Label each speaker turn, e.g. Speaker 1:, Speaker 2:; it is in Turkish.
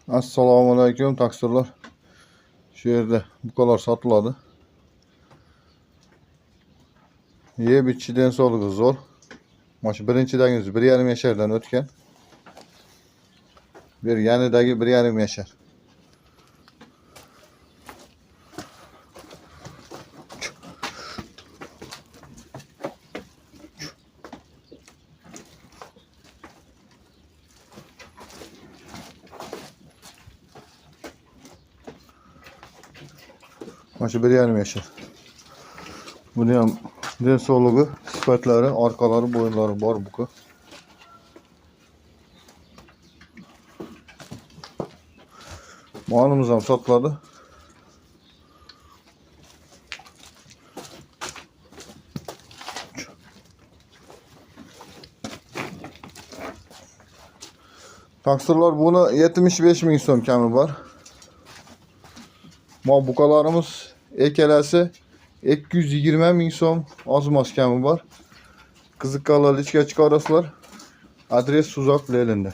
Speaker 1: Assalomu alaykum taksirlar. Shu yerda buqalar sotiladi. Yeb ichidan sog'lig'i zo'r. Mana shu birinchidagingiz 1,5 yashardan o'tgan. Bir yanidagi 1,5 yashar. Mana shu 1,5 yashar. Buni ham den sog'lig'i, sifatlari, orqalari, bo'ynlari bor buqa. Molimiz ham sotiladi. Taksirlar buni 75 ming so'm kami bor. Buqalarimiz ekalasi 220 ming so'm ozmos kami bor. Qiziqqanlar ichga chiqarasizlar. Adres Suzak Lelinda.